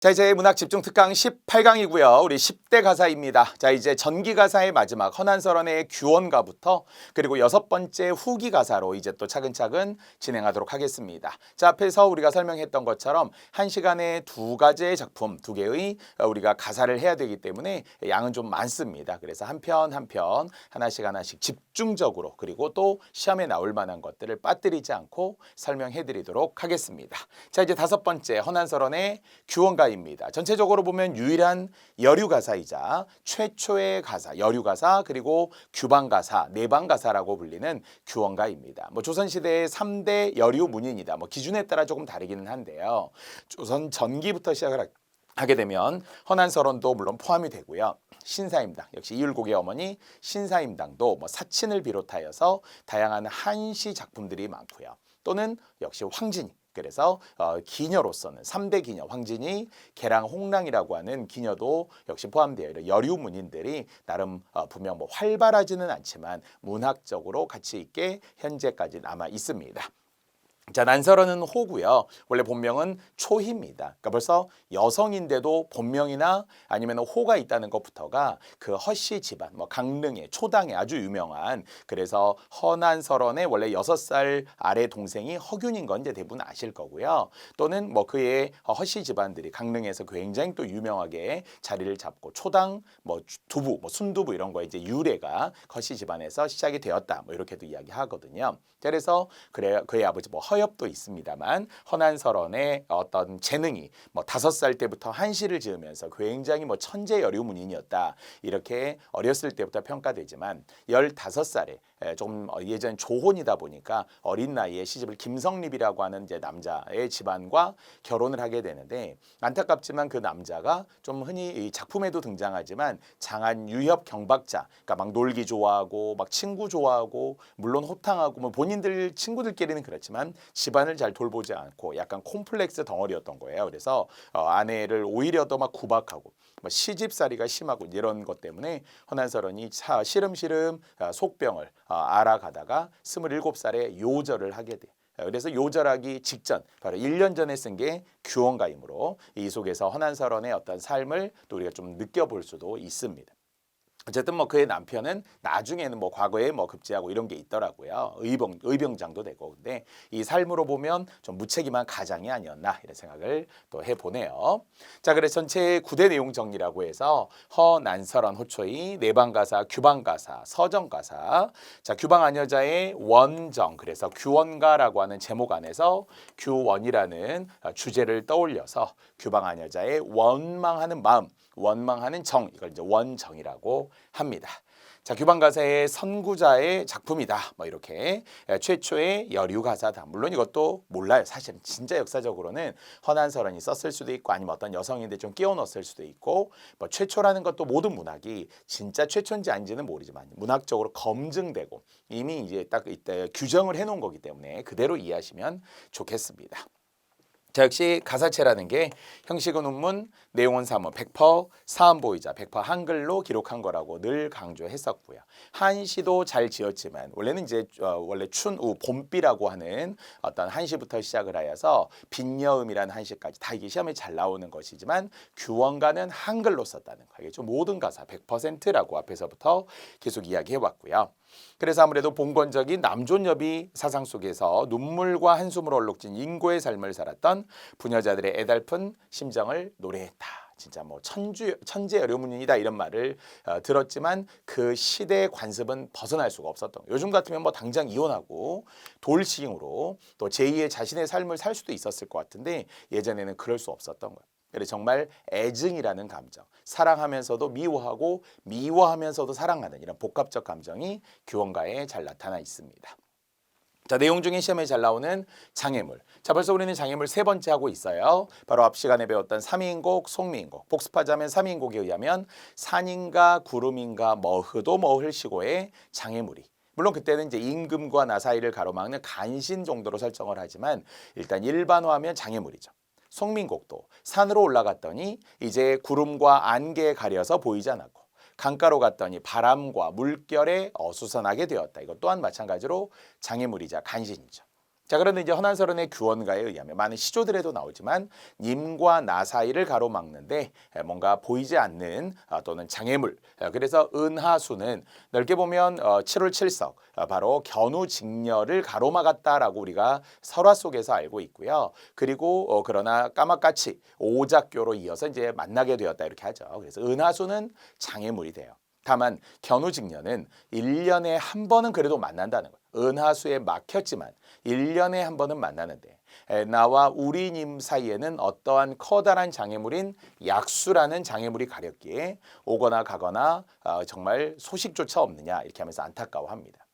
자, 이제 문학 집중 특강 18강이고요. 우리 10대 가사입니다. 자, 이제 전기 가사의 마지막 허난설원의 규원가부터 그리고 6번째 후기 가사로 이제 또 차근차근 진행하도록 하겠습니다. 자, 앞에서 우리가 설명했던 것처럼 1시간에 2가지의 작품, 2개의 우리가 가사를 해야 되기 때문에 양은 좀 많습니다. 그래서 한 편 한 편 하나씩 집중적으로 그리고 또 시험에 나올 만한 것들을 빠뜨리지 않고 설명해 드리도록 하겠습니다. 자, 이제 5번째 허난설원의 규원가 입니다. 전체적으로 보면 유일한 여류 가사이자 최초의 가사, 여류 가사 그리고 규방 가사, 내방 가사라고 불리는 규원가입니다. 조선 시대의 3대 여류 문인이다. 기준에 따라 조금 다르기는 한데요. 조선 전기부터 시작을 하게 되면 허난설원도 물론 포함이 되고요. 신사임당, 역시 이율곡의 어머니 신사임당도 사친을 비롯하여서 다양한 한시 작품들이 많고요. 또는 역시 황진이, 그래서 기녀로서는 3대 기녀 황진이, 개랑, 홍랑이라고 하는 기녀도 역시 포함되어 있는 여류 문인들이 나름 분명 활발하지는 않지만 문학적으로 가치 있게 현재까지 남아 있습니다. 자, 난설원은 호고요. 원래 본명은 초희입니다. 그러니까 벌써 여성인데도 본명이나 아니면 호가 있다는 것부터가 그 허씨 집안, 강릉의 초당에 아주 유명한, 그래서 허난설원의 원래 6살 아래 동생이 허균인 건 이제 대부분 아실 거고요. 또는 그의 허씨 집안들이 강릉에서 굉장히 또 유명하게 자리를 잡고 초당, 두부, 순두부 이런 거 이제 유래가 허씨 집안에서 시작이 되었다. 이렇게도 이야기하거든요. 그래서 그의 아버지 허엽도 있습니다만 허난설원의 어떤 재능이 5살 때부터 한시를 지으면서 굉장히 천재 여류 문인이었다. 이렇게 어렸을 때부터 평가되지만 15살에 좀 예전 조혼이다 보니까 어린 나이에 시집을 김성립이라고 하는 이제 남자의 집안과 결혼을 하게 되는데, 안타깝지만 그 남자가 좀 흔히 이 작품에도 등장하지만 장한 유협 경박자, 그러니까 막 놀기 좋아하고 막 친구 좋아하고 물론 호탕하고 본인들 친구들끼리는 그렇지만 집안을 잘 돌보지 않고 약간 콤플렉스 덩어리였던 거예요. 그래서 아내를 오히려 더 막 구박하고 시집살이가 심하고 이런 것 때문에 허난설원이 시름시름 속병을 알아가다가 27살에 요절을 하게 돼요. 그래서 요절하기 직전, 바로 1년 전에 쓴 게 규원가이므로 이 속에서 허난설원의 어떤 삶을 또 우리가 좀 느껴볼 수도 있습니다. 어쨌든 그의 남편은 나중에는 과거에 급제하고 이런 게 있더라고요. 의병장도 되고. 근데 이 삶으로 보면 좀 무책임한 가장이 아니었나 이런 생각을 또 해보네요. 자, 그래서 전체 9대 내용 정리라고 해서 허난설원, 호초이, 내방가사, 규방가사, 서정가사. 자, 규방아녀자의 원정, 그래서 규원가라고 하는 제목 안에서 규원이라는 주제를 떠올려서 규방아녀자의 원망하는 마음, 원망하는 정, 이걸 이제 원정이라고 합니다. 자, 규방가사의 선구자의 작품이다. 이렇게 최초의 여류 가사다. 물론 이것도 몰라요. 사실은 진짜 역사적으로는 허난설원이 썼을 수도 있고 아니면 어떤 여성인데 좀 끼워 넣었을 수도 있고 최초라는 것도 모든 문학이 진짜 최초인지 아닌지는 모르지만 문학적으로 검증되고 이미 이제 딱 이때 규정을 해놓은 거기 때문에 그대로 이해하시면 좋겠습니다. 자, 역시 가사체라는 게 형식은 운문, 내용은 사문, 100% 사음보이자 100% 한글로 기록한 거라고 늘 강조했었고요. 한시도 잘 지었지만 원래는 이제 원래 춘우 봄비라고 하는 어떤 한시부터 시작을 하여서 빈여음이라는 한시까지 다 이게 시험에 잘 나오는 것이지만 규원가는 한글로 썼다는 거. 이게 좀 모든 가사 100%라고 앞에서부터 계속 이야기해 왔고요. 그래서 아무래도 봉건적인 남존여비 사상 속에서 눈물과 한숨으로 얼룩진 인고의 삶을 살았던 부녀자들의 애달픈 심정을 노래했다. 진짜 천재 여류문인이다 이런 말을 들었지만 그 시대의 관습은 벗어날 수가 없었던 거예요. 요즘 같으면 당장 이혼하고 돌싱으로 또 제2의 자신의 삶을 살 수도 있었을 것 같은데 예전에는 그럴 수 없었던 거예요. 그래서 정말 애증이라는 감정, 사랑하면서도 미워하고 미워하면서도 사랑하는 이런 복합적 감정이 규원가에 잘 나타나 있습니다. 자, 내용 중에 시험에 잘 나오는 장애물. 자, 벌써 우리는 장애물 3번째 하고 있어요. 바로 앞 시간에 배웠던 삼인곡, 송미인곡. 복습하자면 삼인곡에 의하면 산인가 구름인가 머흐도 머흘시고의 장애물이. 물론 그때는 이제 임금과 나 사이를 가로막는 간신 정도로 설정을 하지만 일단 일반화하면 장애물이죠. 송민곡도 산으로 올라갔더니 이제 구름과 안개에 가려서 보이지 않았고 강가로 갔더니 바람과 물결에 어수선하게 되었다. 이것 또한 마찬가지로 장애물이자 간신이죠. 자, 그런데 이제 헌안설원의 규원가에 의하면 많은 시조들에도 나오지만 님과 나 사이를 가로막는데 뭔가 보이지 않는 또는 장애물. 그래서 은하수는 넓게 보면 7월 7석 바로 견우직녀를 가로막았다라고 우리가 설화 속에서 알고 있고요. 그리고 그러나 까맣같이 오작교로 이어서 이제 만나게 되었다 이렇게 하죠. 그래서 은하수는 장애물이 돼요. 다만 견우직녀는 1년에 한 번은 그래도 만난다는 거예요. 은하수에 막혔지만 1년에 한 번은 만나는데 나와 우리님 사이에는 어떠한 커다란 장애물인 약수라는 장애물이 가렸기에 오거나 가거나 정말 소식조차 없느냐 이렇게 하면서 안타까워합니다.